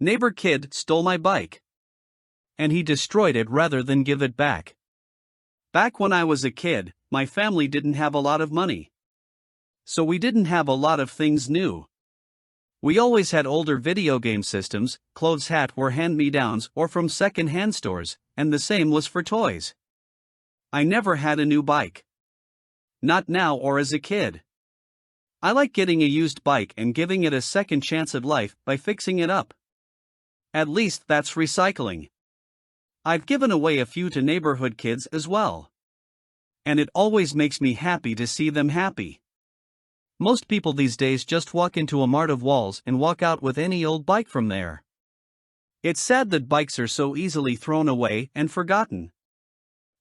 Neighbor kid stole my bike. And he destroyed it rather than give it back. Back when I was a kid, my family didn't have a lot of money. So we didn't have a lot of things new. We always had older video game systems, clothes were hand-me-downs or from second-hand stores, and the same was for toys. I never had a new bike. Not now or as a kid. I like getting a used bike and giving it a second chance at life by fixing it up. At least that's recycling. I've given away a few to neighborhood kids as well. And it always makes me happy to see them happy. Most people these days just walk into a mart of walls and walk out with any old bike from there. It's sad that bikes are so easily thrown away and forgotten.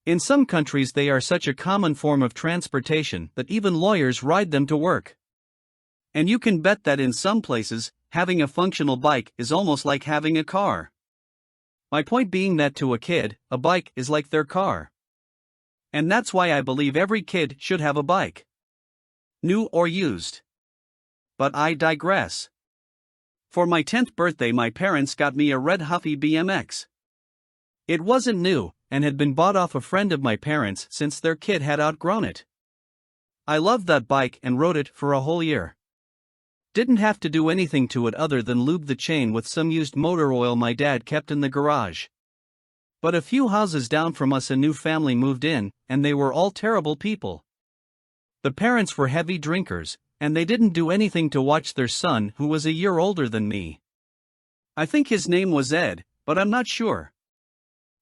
In some countries they are such a common form of transportation that even lawyers ride them to work. And you can bet that in some places, having a functional bike is almost like having a car. My point being that to a kid, a bike is like their car. And that's why I believe every kid should have a bike. New or used. But I digress. For my 10th birthday my parents got me a red Huffy BMX. It wasn't new, and had been bought off a friend of my parents since their kid had outgrown it. I loved that bike and rode it for a whole year. Didn't have to do anything to it other than lube the chain with some used motor oil my dad kept in the garage. But a few houses down from us a new family moved in, and they were all terrible people. The parents were heavy drinkers, and they didn't do anything to watch their son who was a year older than me. I think his name was Ed, but I'm not sure.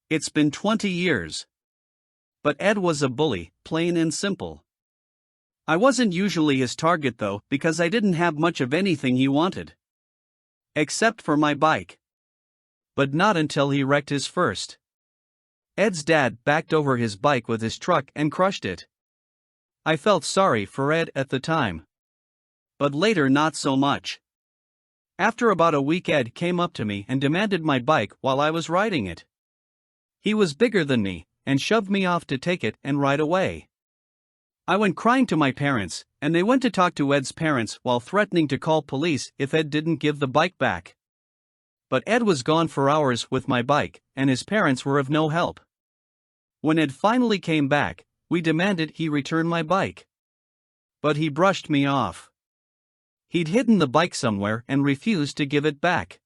It's been 20 years. But Ed was a bully, plain and simple. I wasn't usually his target though, because I didn't have much of anything he wanted. Except for my bike. But not until he wrecked his first. Ed's dad backed over his bike with his truck and crushed it. I felt sorry for Ed at the time. But later not so much. After about a week Ed came up to me and demanded my bike while I was riding it. He was bigger than me, and shoved me off to take it and ride away. I went crying to my parents, and they went to talk to Ed's parents while threatening to call police if Ed didn't give the bike back. But Ed was gone for hours with my bike, and his parents were of no help. When Ed finally came back, we demanded he return my bike. But he brushed me off. He'd hidden the bike somewhere and refused to give it back.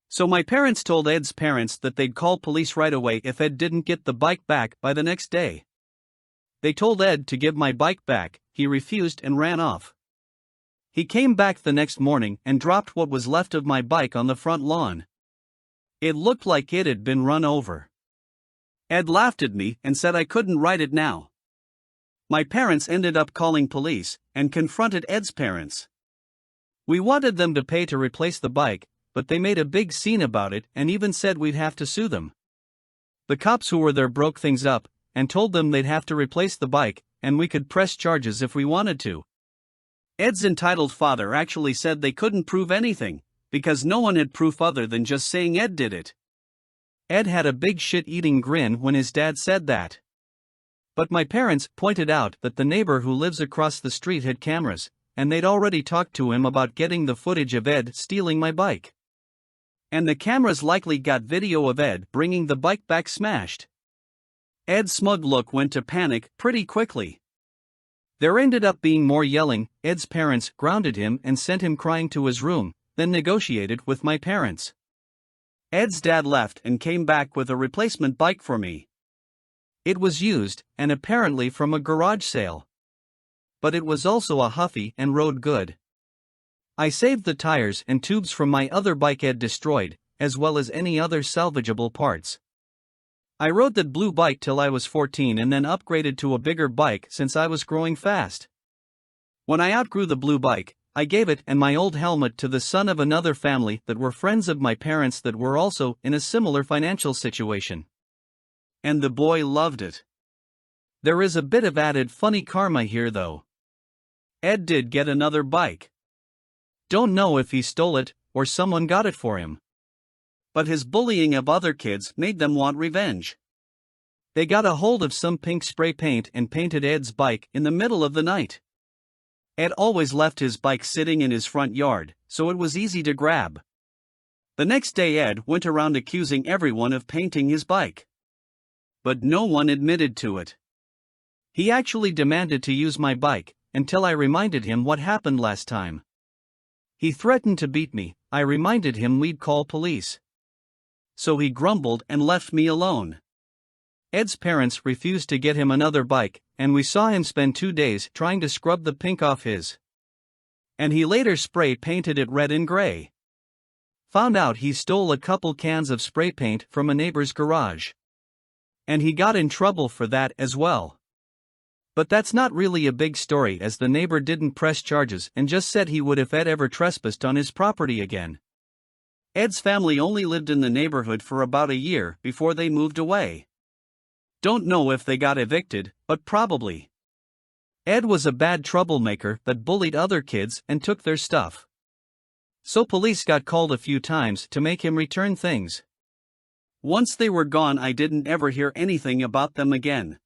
So my parents told Ed's parents that they'd call police right away if Ed didn't get the bike back by the next day. They told Ed to give my bike back, he refused and ran off. He came back the next morning and dropped what was left of my bike on the front lawn. It looked like it had been run over. Ed laughed at me and said I couldn't ride it now. My parents ended up calling police and confronted Ed's parents. We wanted them to pay to replace the bike, but they made a big scene about it and even said we'd have to sue them. The cops who were there broke things up and told them they'd have to replace the bike, and we could press charges if we wanted to. Ed's entitled father actually said they couldn't prove anything, because no one had proof other than just saying Ed did it. Ed had a big shit-eating grin when his dad said that. But my parents pointed out that the neighbor who lives across the street had cameras, and they'd already talked to him about getting the footage of Ed stealing my bike. And the cameras likely got video of Ed bringing the bike back smashed. Ed's smug look went to panic pretty quickly. There ended up being more yelling. Ed's parents grounded him and sent him crying to his room, then negotiated with my parents. Ed's dad left and came back with a replacement bike for me. It was used, and apparently from a garage sale. But it was also a Huffy and rode good. I saved the tires and tubes from my other bike Ed destroyed, as well as any other salvageable parts. I rode that blue bike till I was 14 and then upgraded to a bigger bike since I was growing fast. When I outgrew the blue bike, I gave it and my old helmet to the son of another family that were friends of my parents that were also in a similar financial situation. And the boy loved it. There is a bit of added funny karma here though. Ed did get another bike. Don't know if he stole it, or someone got it for him. But his bullying of other kids made them want revenge. They got a hold of some pink spray paint and painted Ed's bike in the middle of the night. Ed always left his bike sitting in his front yard, so it was easy to grab. The next day Ed went around accusing everyone of painting his bike. But no one admitted to it. He actually demanded to use my bike, until I reminded him what happened last time. He threatened to beat me. I reminded him we'd call police. So he grumbled and left me alone. Ed's parents refused to get him another bike, and we saw him spend 2 days trying to scrub the pink off his. And he later spray painted it red and gray. Found out he stole a couple cans of spray paint from a neighbor's garage. And he got in trouble for that as well. But that's not really a big story, as the neighbor didn't press charges and just said he would if Ed ever trespassed on his property again. Ed's family only lived in the neighborhood for about a year before they moved away. Don't know if they got evicted, but probably. Ed was a bad troublemaker that bullied other kids and took their stuff. So police got called a few times to make him return things. Once they were gone, I didn't ever hear anything about them again.